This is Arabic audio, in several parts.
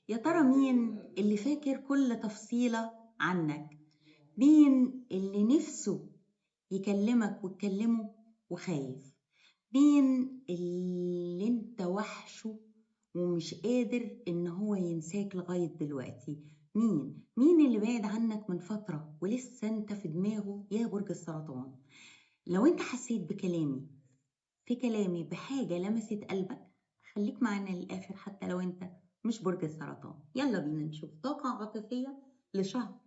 يا ترى مين اللي فاكر كل تفصيلة عنك؟ مين اللي نفسه يكلمك وتكلمه وخايف؟ مين اللي انت وحشه ومش قادر ان هو ينساك لغاية دلوقتي؟ مين اللي بعد عنك من فترة ولسه انت في دماغه يا برج السرطان؟ لو انت حسيت في كلامي بحاجة لمست قلبك، خليك معانا للآخر حتى لو انت مش برج السرطان. يلا بينا نشوف طاقة عاطفية لشهر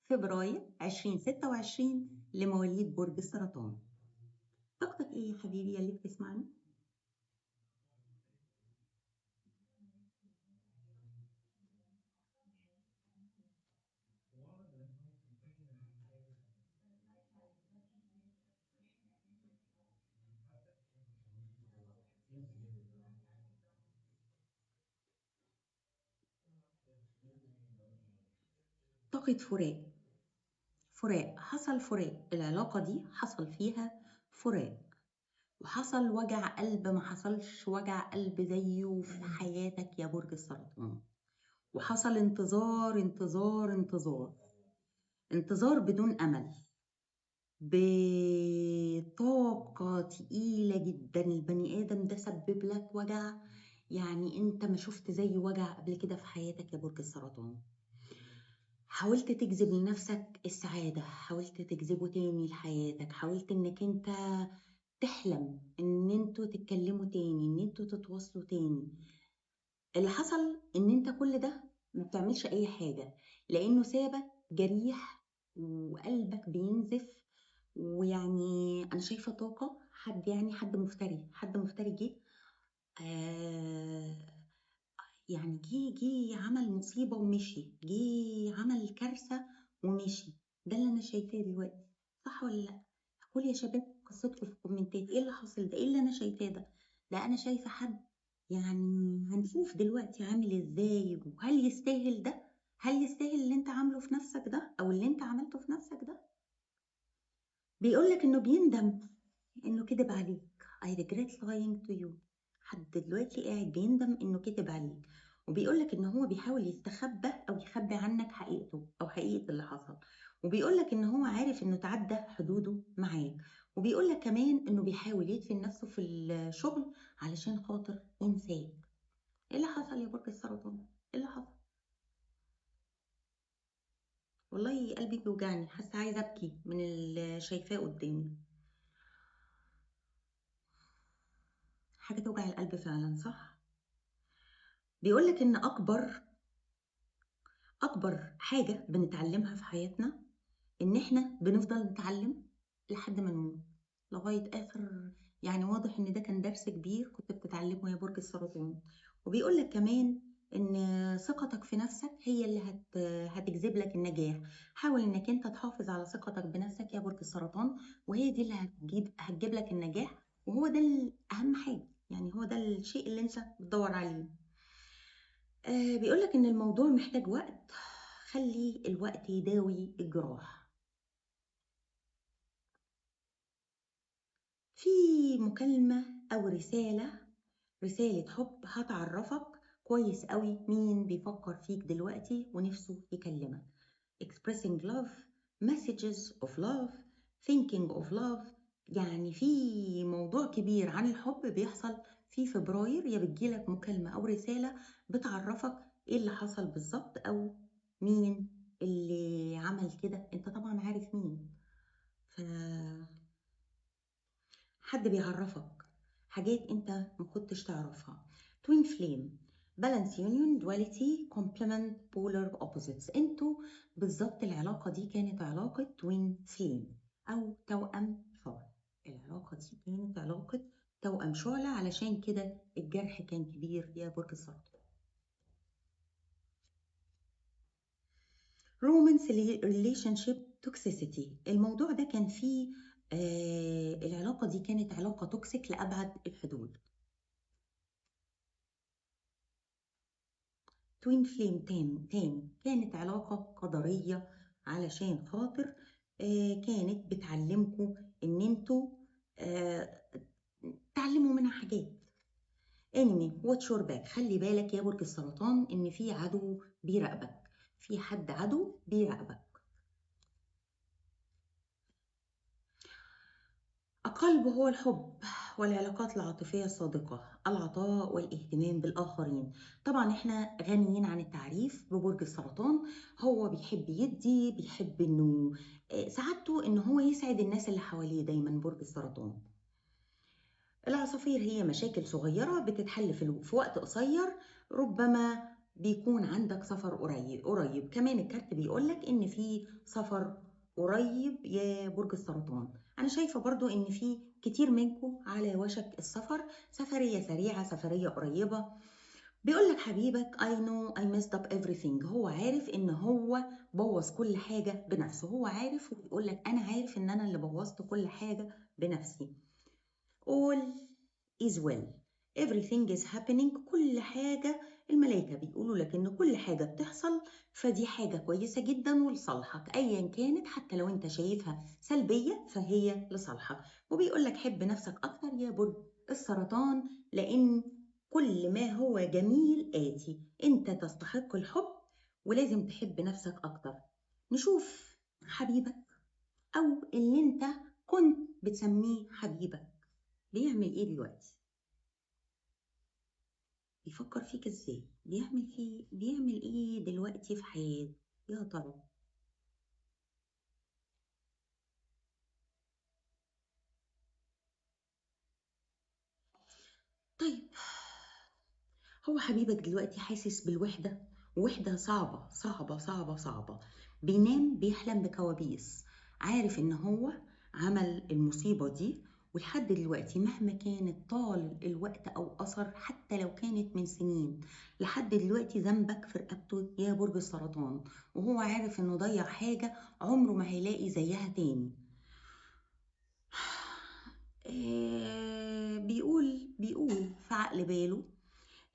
فبراير 2026 لمواليد برج السرطان. طاقتك ايه يا حبيبي يا اللي بتسمعني؟ طاقة فراق حصل فراق، العلاقة دي حصل فيها فراق، وحصل وجع قلب ما حصلش وجع قلب زيه في حياتك يا برج السرطان. وحصل انتظار بدون أمل، بطاقة تقيلة جدا. البني آدم ده سبب لك وجع، يعني انت ما شفت زي وجع قبل كده في حياتك يا برج السرطان. حاولت تجذب لنفسك السعادة، حاولت تجذبه تاني لحياتك، حاولت انك انت تحلم ان انتوا تتكلموا تاني، ان انتوا تتواصلوا تاني. اللي حصل ان انت كل ده ما بتعملش اي حاجة، لانه سابك جريح وقلبك بينزف. ويعني انا شايفة طاقة حد، يعني حد مفتري جه، آه يعني جه عمل مصيبة ومشي، جه عمل كارثة ومشي. ده اللي انا شايفاه دلوقتي، صح ولا لا؟ قول يا شباب قصتكم في الكومنتات، ايه اللي حاصل ده؟ ايه اللي انا شايفاه ده؟ ده انا شايفة حد، يعني هنشوف دلوقتي عامل ازاي، وهل يستاهل ده؟ هل يستاهل اللي انت عامله في نفسك ده او اللي انت عملته في نفسك ده؟ بيقولك انه بيندم انه كذب عليك. I regret lying to you. حد دلوقتي قاعد بيندم انه كذب عليك، وبيقولك ان هو بيحاول يستخبى او يخبي عنك حقيقته او حقيقة اللي حصل. وبيقولك ان هو عارف انه تعدى حدوده معاك، وبيقولك كمان انه بيحاول يدفن نفسه في الشغل علشان خاطر ينساك. ايه اللي حصل يا برج السرطان؟ ايه اللي حصل؟ والله قلبي بيوجعني، حاسه عايزه ابكي من اللي شايفاه قدامي. حاجه توجع القلب فعلا، صح؟ بيقولك ان اكبر حاجه بنتعلمها في حياتنا ان احنا بنفضل نتعلم لحد ما نموت، لغايه اخر. يعني واضح ان ده كان درس كبير كنت بتتعلمه يا برج السرطان. وبيقولك كمان ان ثقتك في نفسك هي اللي هتجذب لك النجاح. حاول انك انت تحافظ على ثقتك بنفسك يا برج السرطان، وهي دي اللي هتجيب لك النجاح. وهو ده الاهم حاجه، يعني هو ده الشيء اللي انت بتدور عليه. بيقولك إن الموضوع محتاج وقت، خلي الوقت يداوي الجراح. في مكالمة أو رسالة حب هتعرفك كويس قوي مين بيفكر فيك دلوقتي ونفسه يكلمك. expressing love, messages of love, thinking of love. يعني في موضوع كبير عن الحب بيحصل في فبراير، يا بتجيلك مكالمة أو رسالة بتعرفك ايه اللي حصل بالظبط، أو مين اللي عمل كده. انت طبعا عارف مين، فحد بيعرفك حاجات انت ما كنتش تعرفها. twin flame, balance union, duality, complement, polar opposites. انتوا بالظبط العلاقة دي كانت علاقة twin flame او توأم شعلة. العلاقة دي كانت علاقة توأم شعلة، علشان كده الجرح كان كبير يا برج السرطان. romance relationship toxicity. الموضوع ده كان فيه العلاقة دي كانت علاقة توكسيك لأبعد الحدود. توين فليم تاني كانت علاقة قدرية، علشان خاطر كانت بتعلمكم ان انتوا آه تعلموا منها حاجات. enemy watch your back. خلي بالك يا برج السرطان إن في عدو بيراقبك، في حد عدو بيراقبك. القلب هو الحب والعلاقات العاطفية الصادقة، العطاء والاهتمام بالآخرين. طبعا احنا غنيين عن التعريف ببرج السرطان، هو بيحب يدي، بيحب انه سعادته ان هو يسعد الناس اللي حواليه دايما. برج السرطان العصافير هي مشاكل صغيرة بتتحل في وقت قصير، ربما بيكون عندك سفر قريب كمان الكارت بيقولك إن في سفر قريب يا برج السرطان. أنا شايفة برضو إن في كتير منكم على وشك السفر، سفرية سريعة، سفرية قريبة. بيقولك حبيبك I know I messed up everything. هو عارف إن هو بوظ كل حاجة بنفسه، هو عارف وبيقولك أنا عارف إن أنا اللي بوظت كل حاجة بنفسي. all is well everything is happening. كل حاجة الملائكة بيقولوا لك إن كل حاجة بتحصل فدي حاجة كويسة جدا ولصالحك أيا كانت، حتى لو أنت شايفها سلبية فهي لصالحك. وبيقول لك حب نفسك أكتر يا برج السرطان، لأن كل ما هو جميل آتي، أنت تستحق الحب ولازم تحب نفسك أكتر. نشوف حبيبك أو اللي أنت كنت بتسميه حبيبك بيعمل ايه دلوقتي، بيفكر فيك ازاي، بيعمل ايه دلوقتي في حياته يا ترى. طيب هو حبيبك دلوقتي حاسس بالوحدة، وحدة صعبة صعبة صعبة صعبة. بينام بيحلم بكوابيس، عارف ان هو عمل المصيبة دي، ولحد دلوقتي مهما كانت طال الوقت او اثر، حتى لو كانت من سنين، لحد دلوقتي ذنبك في رقبته يا برج السرطان، وهو عارف انه ضيع حاجة عمره ما هيلاقي زيها تاني. بيقول في عقل باله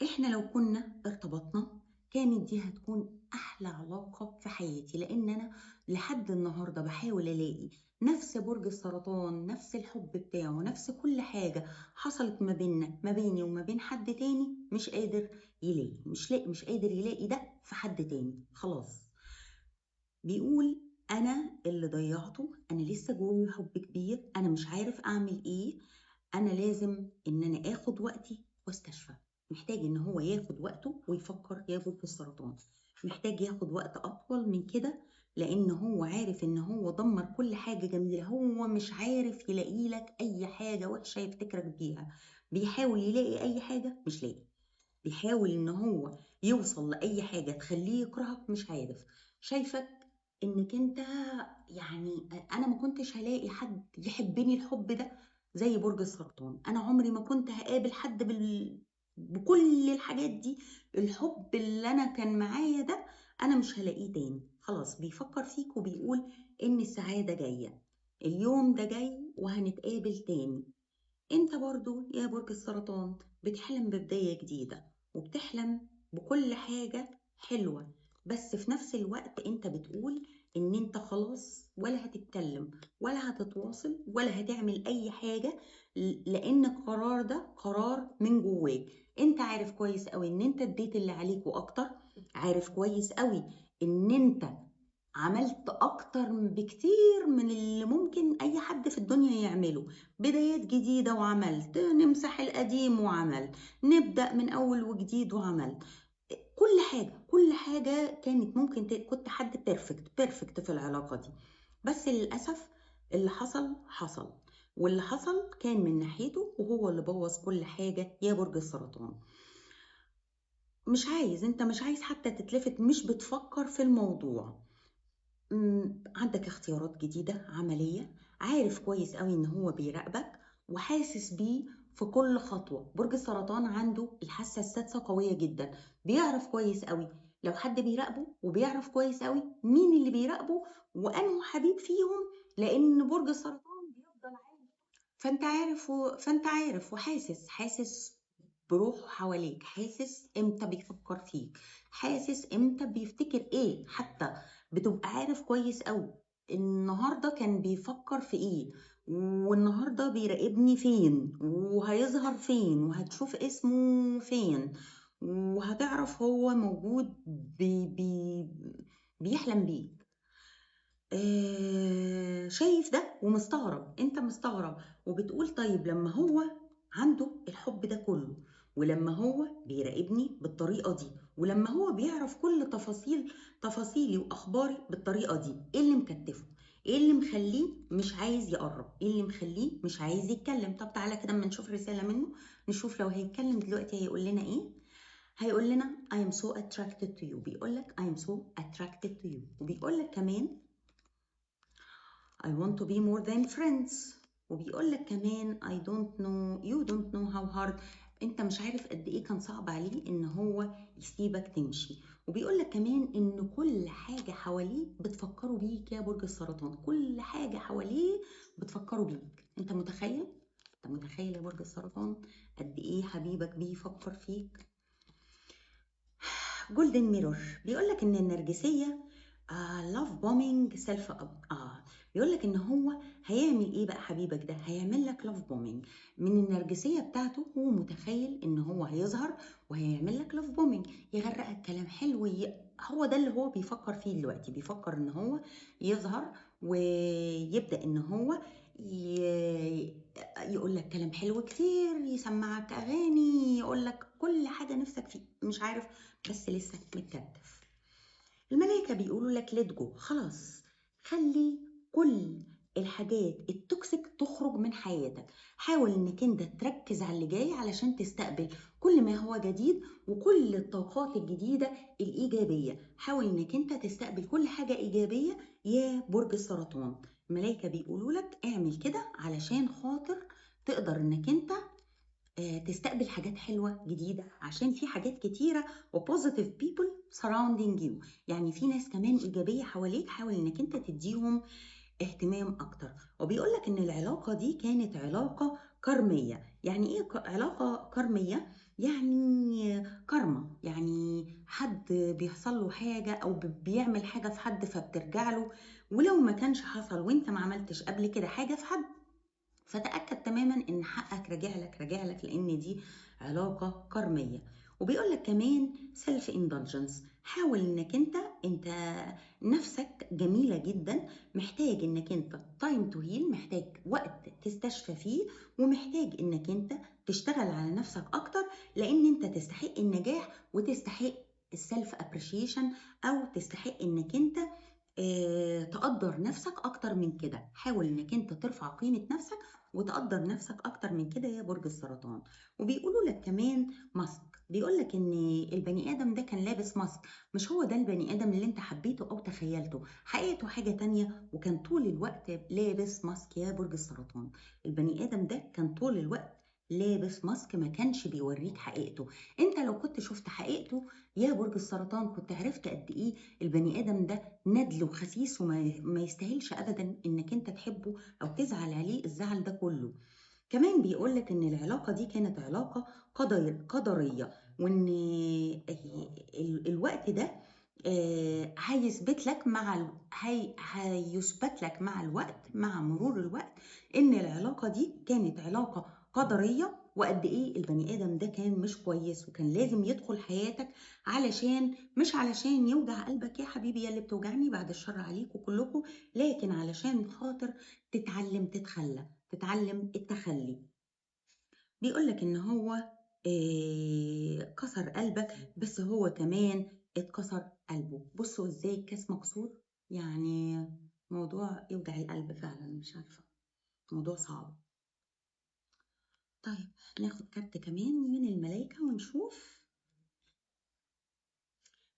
احنا لو كنا ارتبطنا كانت دي هتكون احلى علاقة في حياتي، لان انا لحد النهاردة بحاول الاقي نفس برج السرطان، نفس الحب بتاعه، نفس كل حاجة حصلت ما بيننا، ما بيني وما بين حد تاني، مش قادر يلاقي، مش قادر يلاقي ده في حد تاني خلاص. بيقول انا اللي ضيعته، انا لسه جوايا حب كبير، انا مش عارف اعمل ايه، انا لازم ان انا اخد وقتي واستشفى. محتاج ان هو ياخد وقته ويفكر ياخد في السرطان، محتاج ياخد وقت اطول من كده، لان هو عارف ان هو دمر كل حاجة جميلة، هو مش عارف يلاقي لك اي حاجة وحشة يفتكرك بيها. بيحاول يلاقي اي حاجة مش لاقي، بيحاول ان هو يوصل لاي حاجة تخليه يكرهك مش عارف. شايفك انك انت يعني انا ما كنتش هلاقي حد يحبني الحب ده زي برج السرطان، انا عمري ما كنت هقابل حد بكل الحاجات دي، الحب اللي انا كان معايا ده انا مش هلاقيه تاني خلاص. بيفكر فيك وبيقول ان السعادة جاية، اليوم ده جاي وهنتقابل تاني. انت برضو يا برج السرطان بتحلم ببداية جديدة، وبتحلم بكل حاجة حلوة، بس في نفس الوقت انت بتقول ان انت خلاص ولا هتتكلم ولا هتتواصل ولا هتعمل اي حاجة، لان القرار ده قرار من جواك. انت عارف كويس قوي ان انت اديت اللي عليك واكتر، عارف كويس قوي ان انت عملت أكتر بكتير من اللي ممكن أي حد في الدنيا يعمله، بدايات جديدة وعملت، نمسح القديم وعملت، نبدأ من أول وجديد وعملت كل حاجة كانت ممكن كنت حد بيرفكت في العلاقة دي، بس للأسف اللي حصل حصل، واللي حصل كان من ناحيته وهو اللي بوظ كل حاجة يا برج السرطان. انت مش عايز حتى تتلفت، مش بتفكر في الموضوع. عندك اختيارات جديدة عملية، عارف كويس قوي ان هو بيراقبك وحاسس بيه في كل خطوة. برج السرطان عنده الحاسة السادسة قوية جدا، بيعرف كويس قوي لو حد بيراقبه، وبيعرف كويس قوي مين اللي بيراقبه وانه حبيب فيهم، لان برج السرطان بيفضل عارف. فانت عارف وحاسس بروحه حواليك، حاسس امتى بيفكر فيك، حاسس امتى بيفتكر ايه، حتى بتبقى عارف كويس قوي النهارده كان بيفكر في ايه، والنهارده بيراقبني فين وهيظهر فين وهتشوف اسمه فين وهتعرف هو موجود بيحلم بيك. شايف ده ومستغرب، انت مستغرب وبتقول طيب لما هو عنده الحب ده كله، ولما هو بيراقبني بالطريقة دي، ولما هو بيعرف كل تفاصيلي واخباري بالطريقة دي، ايه اللي مكتفه؟ ايه اللي مخليه مش عايز يقرب؟ ايه اللي مخليه مش عايز يتكلم؟ طب تعالى كده اما نشوف رسالة منه، نشوف لو هيتكلم دلوقتي هيقول لنا ايه. هيقول لنا I am so attracted to you. بيقول لك I am so attracted to you. وبيقول لك كمان I want to be more than friends. وبيقول لك كمان I don't know you don't know how hard. انت مش عارف قد ايه كان صعب عليه ان هو يسيبك تمشي. وبيقول لك كمان ان كل حاجة حواليه بتفكروا بيك يا برج السرطان، كل حاجة حواليه بتفكروا بيك. انت متخيل؟ انت متخيل يا برج السرطان قد ايه حبيبك بيفكر فيك؟ جولدن ميرور بيقول لك ان النرجسيه لاف بومينج سيلف اب. بيقول لك ان هو هيعمل ايه بقى حبيبك ده؟ هيعمل لك لاف بومينج من النرجسيه بتاعته. هو متخيل ان هو هيظهر وهيعمل لك لاف بومينج، يغرقك كلام حلو هو ده اللي هو بيفكر فيه دلوقتي. بيفكر ان هو يظهر ويبدا ان هو يقول لك كلام حلو كتير، يسمعك اغاني، يقول لك كل حاجه نفسك فيه، مش عارف بس لسه متكتف. الملائكة بيقولوا لك ليت جو، خلاص خلي كل الحاجات التوكسيك تخرج من حياتك. حاول انك انت تركز على اللي جاي علشان تستقبل كل ما هو جديد وكل الطاقات الجديدة الإيجابية. حاول انك انت تستقبل كل حاجة إيجابية يا برج السرطان. الملائكة بيقولوا لك اعمل كده علشان خاطر تقدر انك انت تستقبل حاجات حلوة جديدة، عشان في حاجات كتيرة وبوزيتيف بيبل surrounding you. يعني في ناس كمان إيجابية حواليك، حاول إنك أنت تديهم اهتمام أكتر. وبيقول لك إن العلاقة دي كانت علاقة كرمية. يعني إيه علاقة كرمية؟ يعني كارما، يعني حد بيحصل له حاجة أو بيعمل حاجة في حد فبترجع له، ولو ما كانش حصل وانت ما عملتش قبل كده حاجة في حد، فتأكد تماما ان حقك راجع لك لان دي علاقة كرمية. وبيقول لك كمان سيلف اندلجنس، حاول انك انت نفسك جميلة جدا، محتاج انك انت تايم تو هيل، محتاج وقت تستشفى فيه، ومحتاج انك انت تشتغل على نفسك اكتر، لان انت تستحق النجاح وتستحق السيلف ابريشيشن، او تستحق انك انت تقدر نفسك اكتر من كده. حاول انك انت ترفع قيمة نفسك وتقدر نفسك اكتر من كده يا برج السرطان. وبيقولوا لك كمان ماسك، بيقول لك ان البني ادم ده كان لابس ماسك، مش هو ده البني ادم اللي انت حبيته او تخيلته، حقيقته حاجة تانية، وكان طول الوقت لابس ماسك يا برج السرطان. البني ادم ده كان طول الوقت لابس ماسك، ما كانش بيوريك حقيقته. انت لو كنت شفت حقيقته يا برج السرطان كنت عرفت قد ايه البني ادم ده ندل وخسيس وما يستاهلش ابدا انك انت تحبه او تزعل عليه الزعل ده كله. كمان بيقولك ان العلاقة دي كانت علاقة قدرية، وان الوقت ده هيثبت لك هيثبت لك مع الوقت، مع مرور الوقت، ان العلاقة دي كانت علاقة قدرية، وقد ايه البني ادم ده كان مش كويس وكان لازم يدخل حياتك علشان مش علشان يوجع قلبك يا حبيبي يا اللي بتوجعني بعد الشر عليكم كلكم، لكن علشان خاطر تتعلم تتعلم التخلي. بيقولك ان هو كسر قلبك، بس هو كمان اتكسر قلبه. بصوا ازاي الكاس مكسور، يعني موضوع يوجع القلب فعلا، مش عارفة، موضوع صعب. طيب ناخد كارت كمان من الملايكة ونشوف.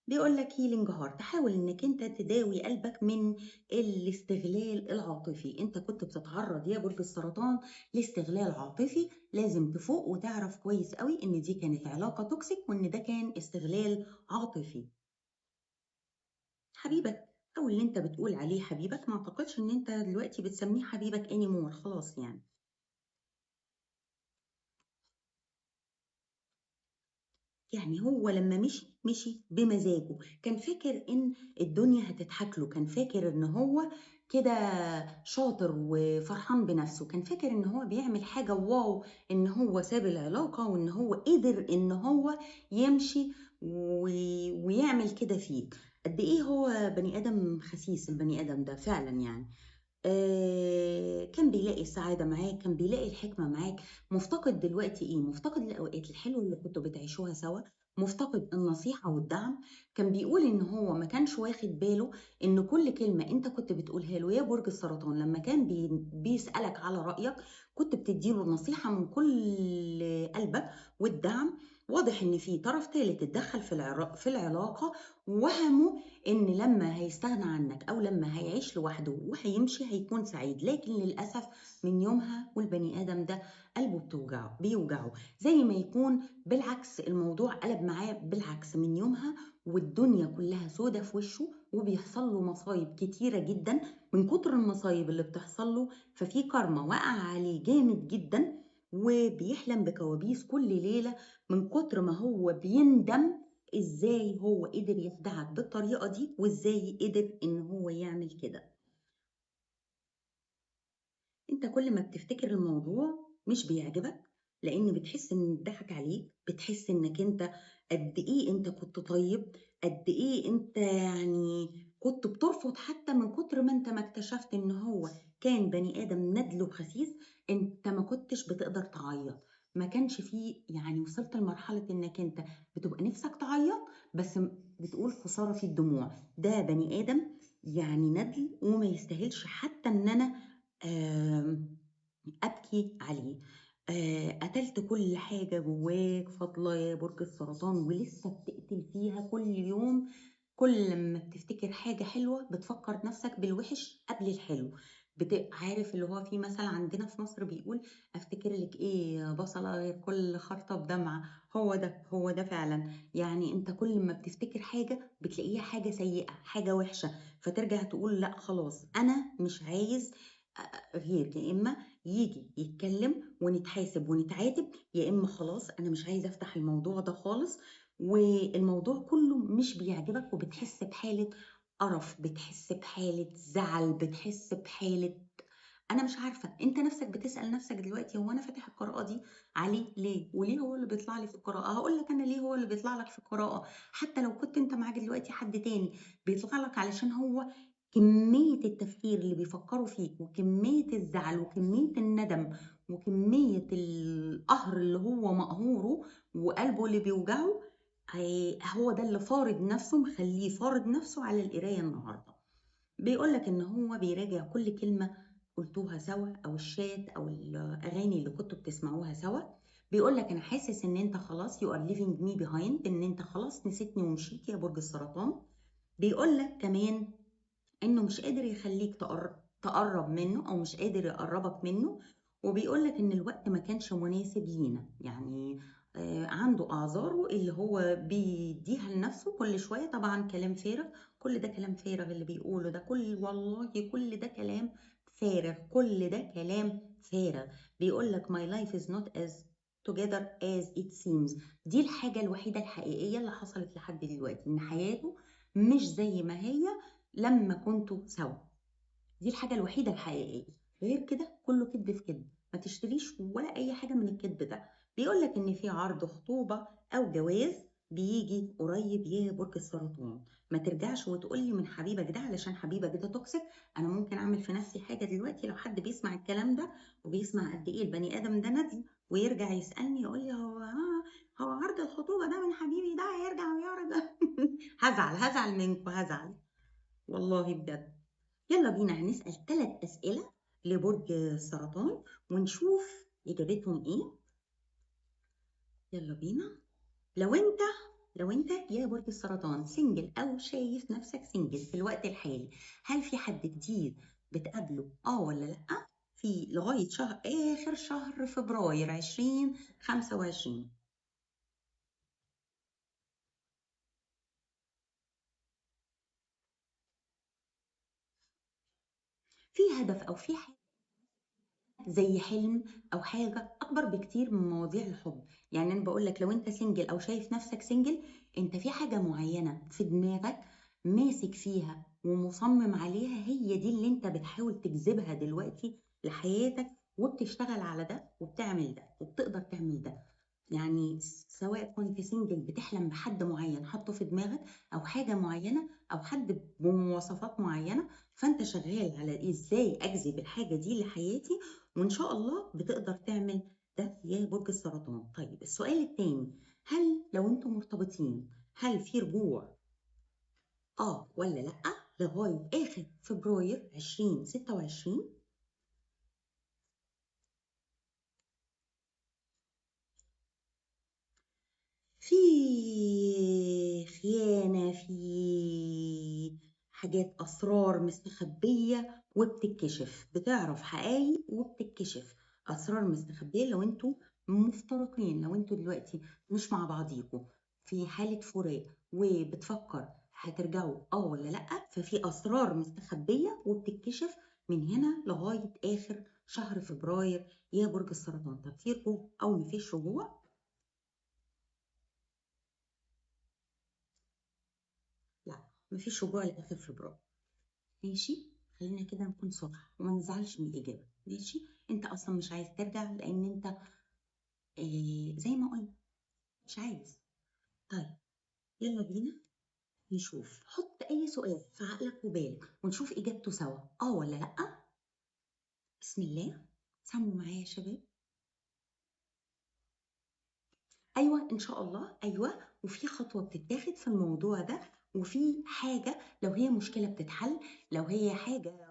بيقول لك هيلينج هارت، حاول انك انت تداوي قلبك من الاستغلال العاطفي. انت كنت بتتعرض يا برج السرطان لاستغلال عاطفي، لازم تفوق وتعرف كويس قوي ان دي كانت علاقة توكسيك وان ده كان استغلال عاطفي. حبيبك او اللي انت بتقول عليه حبيبك، ما اعتقدش ان انت دلوقتي بتسميه حبيبك انيمور، خلاص يعني. يعني هو لما مشي بمزاجه، كان فاكر ان الدنيا هتضحك له، كان فاكر ان هو كده شاطر وفرحان بنفسه، كان فاكر ان هو بيعمل حاجة واو، ان هو ساب العلاقة وان هو قدر ان هو يمشي ويعمل كده فيه. قد ايه هو بني ادم خسيس البني ادم ده فعلا يعني. كان بيلاقي السعادة معاك، كان بيلاقي الحكمة معاك. مفتقد دلوقتي ايه؟ مفتقد الاوقات الحلوة اللي كنتوا بتعيشوها سوا، مفتقد النصيحة والدعم. كان بيقول ان هو ما كانش واخد باله ان كل كلمة انت كنت بتقولها له يا برج السرطان، لما كان بيسألك على رأيك كنت بتديله نصيحة من كل قلبك والدعم. واضح ان في طرف ثالث اتدخل في العلاقة، وهمه ان لما هيستغنى عنك او لما هيعيش لوحده وهيمشي هيكون سعيد، لكن للاسف من يومها والبني ادم ده قلبه بيوجعه زي ما يكون بالعكس، الموضوع قلب معاه بالعكس من يومها، والدنيا كلها سودة في وشه، وبيحصل له مصايب كتيرة جدا. من كتر المصايب اللي بتحصل له ففي كارما وقع عليه جامد جدا، وبيحلم بكوابيس كل ليلة من كتر ما هو بيندم ازاي هو قدر يخدعك بالطريقة دي، وازاي قدر ان هو يعمل كده. انت كل ما بتفتكر الموضوع مش بيعجبك، لان بتحس ان اتضحك عليك، بتحس انك انت قد ايه انت كنت طيب، قد ايه انت يعني كنت بترفض حتى من كتر ما انت ما اكتشفت ان هو كان بني ادم ندل وخسيس. انت ما كنتش بتقدر تعيط، ما كانش فيه يعني، وصلت لمرحلة انك انت بتبقى نفسك تعيط بس بتقول خسارة في الدموع. ده بني ادم يعني ندل وما يستاهلش حتى ان انا آمم، أبكي عليه. قتلت كل حاجة جواك فاضلة يا برج السرطان، ولسه بتقتل فيها كل يوم. كل أمّا بتفتكر حاجة حلوة بتفكّر نَفْسك بالوِحِش قبل الحلو. عارف اللي هو في مثل عندنا في مصر بيقول: "أفتكر لِك إيه يا بصلة غير كل خرطة بدمعة." هو ده فعلًا. يعني أنت كل ما بتفتكر حاجة بتلاقيها حاجة سيئة، حاجة وِحشة، فترجع تقول لأ خلاص أنا مش عايز غير يا إما ييجي يتكلم ونتحاسب ونتعاتب، يا إما خلاص أنا مش عايزة أفتح الموضوع ده خالص. والموضوع كله مش بيعجبك وبتحس بحالة قرف، بتحس بحالة زعل، بتحس بحالة أنا مش عارفة. أنت نفسك بتسأل نفسك دلوقتي هو أنا فاتح القراءة دي عليه ليه؟ وليه هو اللي بيطلع لي في القراءة؟ هاقول لك أنا ليه هو اللي بيطلع لك في القراءة، حتى لو كنت أنت معاك دلوقتي حد تاني بيطلع لك علشان هو كمية التفكير اللي بيفكروا فيك، وكمية الزعل، وكمية الندم، وكمية القهر اللي هو مقهوره، وقلبه اللي بيوجعه. هو ده اللي فارض نفسه، مخليه فارض نفسه على القراية النهارده. بيقول لك إن هو بيراجع كل كلمة قلتوها سوا، أو الشات أو الأغاني اللي كنتوا بتسمعوها سوا. بيقول لك أنا حاسس إن أنت خلاص you are leaving me behind، إن أنت خلاص نسيتني ومشيت يا برج السرطان. بيقول لك كمان إنه مش قادر يخلّيك تقرّب منّه، أو مش قادر يقرّبك منّه، وبيقول لك إن الوقت ما كانش مناسب لينا. يعني عنده أعذاره اللي هو بيدّيها لنَفْسه كل شوية، طبعًا كلام فارغ. كل ده كلام فارغ اللي بيقوله ده، والله كل ده كلام فارغ، كل ده كلام فارغ. بيقول لك my life is not as together as it seems. دي الحاجة الوحيدة الحقيقية اللي حصلت لحد دلوقتي، إن حياته مش زي ما هي لمّا كنتم سوا. دي الحاجة الوحيدة الحقيقية، غير كده كله كدب في كدب. ما تشتريش ولا أي حاجة من الكدب ده. بيقول لك إن في عرض خطوبة أو جواز بييجي قريب يا برج السرطان. ما ترجعش وتقول لي من حبيبك ده علشان حبيبك ده توكسيك. أنا ممكن أعمل في نفسي حاجة دلوقتي لو حد بيسمع الكلام ده وبيسمع قد إيه البني آدم ده ندل، ويرجع يسألني يقول لي هو عرض الخطوبة ده من حبيبي ده هيرجع ويرجع هازعل منكم، هازعل والله بجد. يلا بينا هنسأل 3 أسئلة لبرج السرطان ونشوف إجابتهم إيه. يلا بينا. لو أنت لو أنت يا برج السرطان سنجل أو شايف نفسك سنجل في الوقت الحالي، هل في حد جديد بتقابله ولا لأ؟ في لغاية آخر شهر فبراير 2025. في هدف أو في زي حلم أو حاجة أكبر بكتير من مواضيع الحب. يعني أنا باقول لك لو أنت single أو شايف نفسك single، أنت في حاجة معينة في دماغك ماسك فيها ومصمم عليها، هي دي اللي انت بتحاول تجذبها دلوقتي لحياتك، وبتشتغل على ده وبتعمل ده وبتقدر تعمل ده. يعني سواء كنت سنجل بتحلم بحد معين حاطه في دماغك، او حاجه معينه، او حد بمواصفات معينه، فانت شغال على ازاي اجذب الحاجه دي لحياتي، وان شاء الله بتقدر تعمل ده يا برج السرطان. طيب السؤال التاني، هل لو انتم مرتبطين هل في رجوع ولا لأ لغاية آخر فبراير 2026؟ في خيانة، في حاجات أسرار مستخبية وبتتكشف، بتعرف حقايق وبتتكشف. أسرار مستخبية لو انتوا مفترقين، لو انتوا دلوقتي مش مع بعضيكوا في حالة فراق وبتفكر هترجعوا ولا لأ، ففي أسرار مستخبية وبتتكشف من هنا لغاية آخر شهر فبراير يا برج السرطان. طب في رجوع أو مفيش رجوع؟ لا، مفيش رجوع لآخر فبراير. ماشي، خلينا كده نكون صراحة وما نزعلش من الإجابة. ماشي، أنت أصلا مش عايز ترجع لأن أنت زي ما قلنا مش عايز. طيب يلا بينا نشوف، حط أي سؤال في عقلك وبالك ونشوف إجابته سوا، ولا لأ. بسم الله، سموا معايا يا شباب. أيوة إن شاء الله، أيوة، وفي خطوة بتتاخد في الموضوع ده، وفي حاجة لو هي مشكلة بتتحل، لو هي حاجة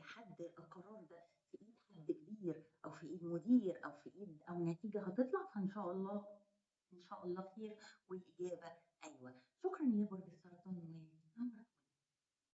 حد القرار ده في إيد حد كبير أو في إيد مدير أو في إيد أو نتيجة هتطلع، فإن شاء الله إن شاء الله خير والإجابة أيوة. شكرا يا برج السرطان